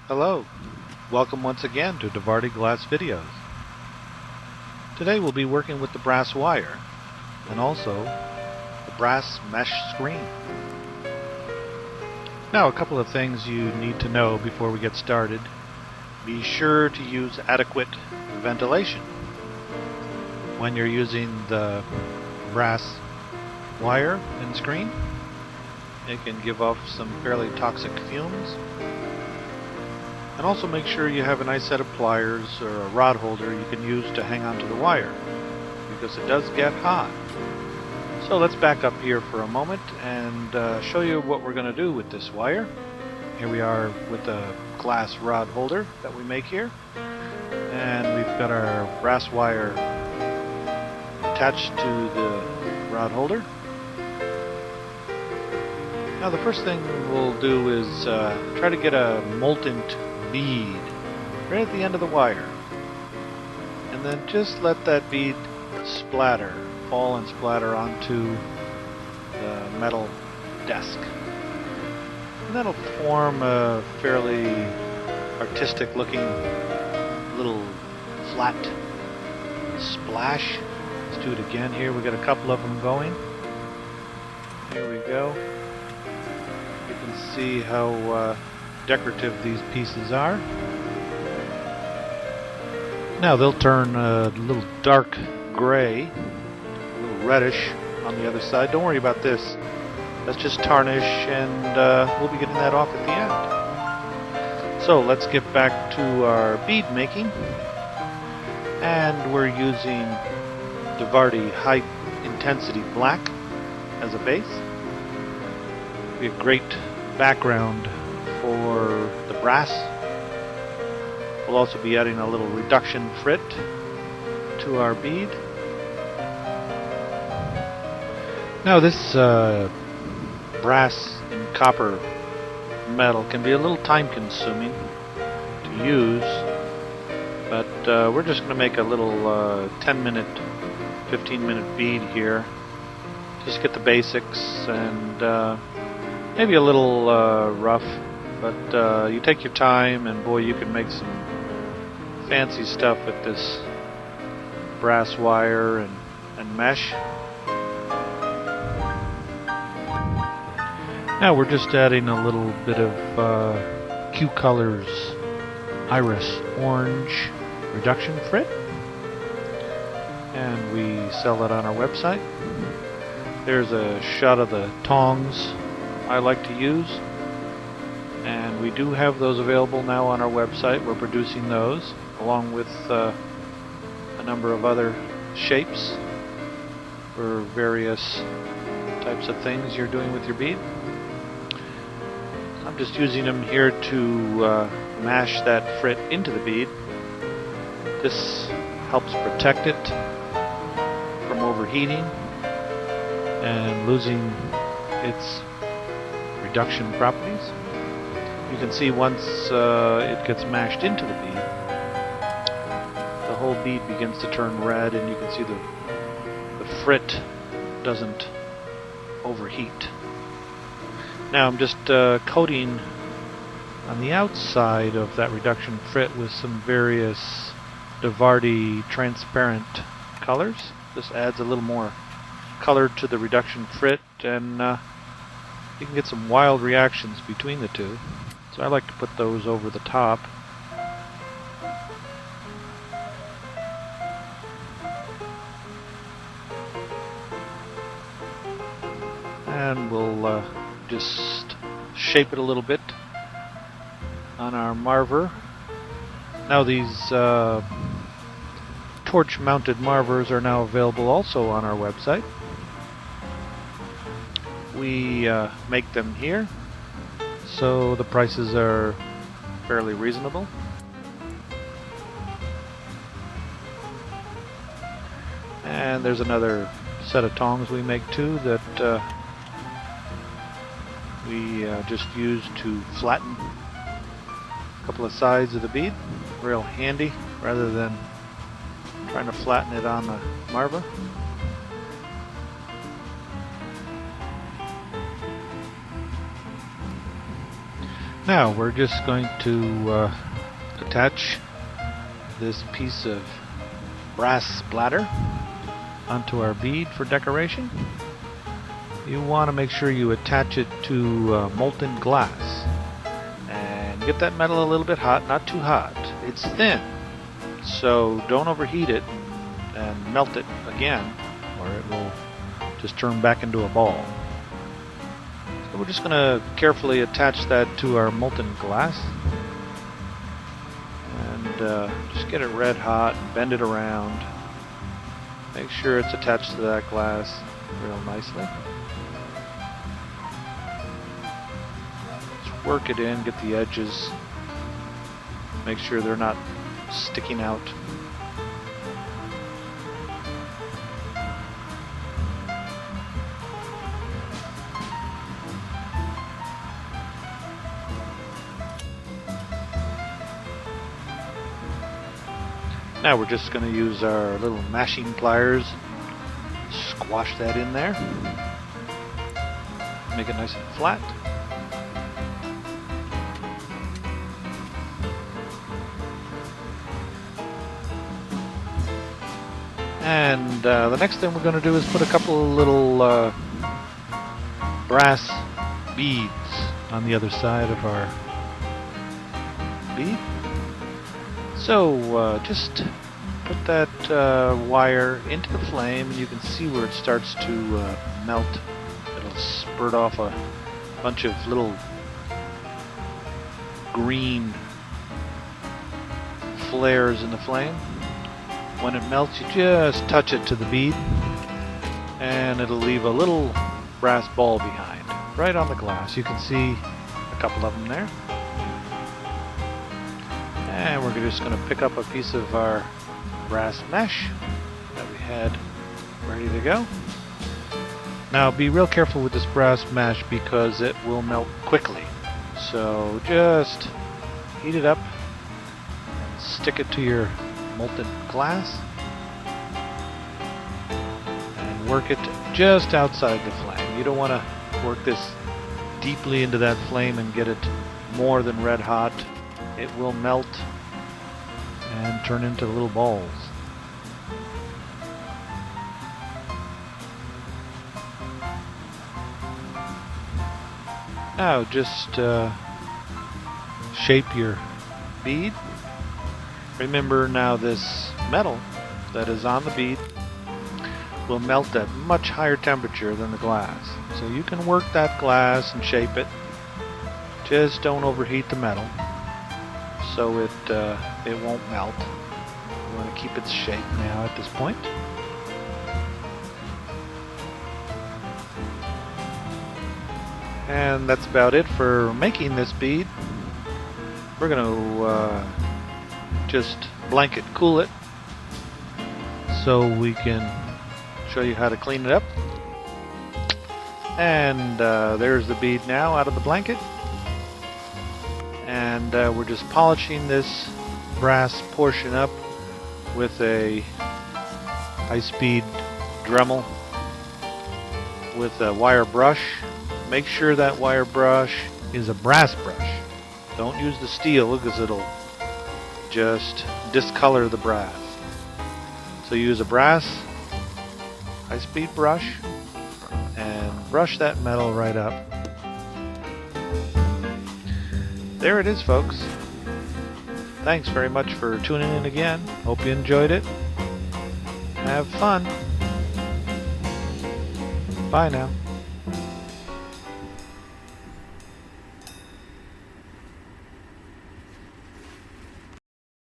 Hello, welcome once again to Devardi Glass Videos. Today we'll be working with the brass wire and also the brass mesh screen. Now, a couple of things you need to know before we get started. Be sure to use adequate ventilation when you're using the brass wire and screen. It can give off some fairly toxic fumes. And also make sure you have a nice set of pliers or a rod holder you can use to hang onto the wire, because it does get hot. So let's back up here for a moment and show you what we're going to do with this wire. Here we are with a glass rod holder that we make here, and we've got our brass wire attached to the rod holder. Now the first thing we'll do is try to get a molten bead right at the end of the wire, and then just let that bead fall and splatter onto the metal desk, and that'll form a fairly artistic looking little flat splash. Let's do it again here. We got a couple of them going. Here we go. You can see how decorative these pieces are. Now they'll turn a little dark gray, a little reddish on the other side. Don't worry about this. That's just tarnish, and we'll be getting that off at the end. So let's get back to our bead making, and we're using Devardi High Intensity Black as a base. Be a great background for the brass. We'll also be adding a little reduction frit to our bead. Now this brass and copper metal can be a little time consuming to use, but we're just going to make a little 10-minute, 15-minute bead here. Just get the basics, and maybe a little rough, but you take your time, and boy, you can make some fancy stuff with this brass wire and mesh. Now we're just adding a little bit of Q Colors Iris Orange reduction frit, and we sell it on our website. There's a shot of the tongs I like to use, and we do have those available now on our website. We're producing those along with a number of other shapes for various types of things you're doing with your bead. I'm just using them here to mash that frit into the bead. This helps protect it from overheating and losing its reduction properties. You can see once it gets mashed into the bead, the whole bead begins to turn red, and you can see the frit doesn't overheat. Now I'm just coating on the outside of that reduction frit with some various Devardi transparent colors. This adds a little more color to the reduction frit, and you can get some wild reactions between the two. So I like to put those over the top. And we'll just shape it a little bit on our marver. Now these torch mounted marvers are now available also on our website. We make them here, so the prices are fairly reasonable. And there's another set of tongs we make too that we just use to flatten a couple of sides of the bead. Real handy rather than trying to flatten it on the marver. Now we're just going to attach this piece of brass splatter onto our bead for decoration. You want to make sure you attach it to molten glass and get that metal a little bit hot, not too hot. It's thin, so don't overheat it and melt it again, or it will just turn back into a ball. So we're just going to carefully attach that to our molten glass and just get it red hot and bend it around. Make sure it's attached to that glass real nicely. Just work it in, get the edges, make sure they're not sticking out. Now we're just going to use our little mashing pliers, squash that in there, make it nice and flat. And the next thing we're going to do is put a couple of little brass beads on the other side of our bead. So just put that wire into the flame, and you can see where it starts to melt. It'll spurt off a bunch of little green flares in the flame. When it melts, you just touch it to the bead, and it'll leave a little brass ball behind, right on the glass. You can see a couple of them there. And we're just going to pick up a piece of our brass mesh that we had ready to go. Now be real careful with this brass mesh because it will melt quickly. So just heat it up and stick it to your molten glass and work it just outside the flame. You don't want to work this deeply into that flame and get it more than red hot. It will melt and turn into little balls. Now just shape your bead. Remember now, this metal that is on the bead will melt at much higher temperature than the glass. So you can work that glass and shape it. Just don't overheat the metal so it won't melt. You want to keep its shape now at this point. And that's about it for making this bead. We're going to just blanket cool it so we can show you how to clean it up. And there's the bead now out of the blanket. And we're just polishing this brass portion up with a high-speed Dremel with a wire brush. Make sure that wire brush is a brass brush. Don't use the steel because it'll just discolor the brass. So use a brass high-speed brush and brush that metal right up. There it is, folks. Thanks very much for tuning in again. Hope you enjoyed it. Have fun. Bye now.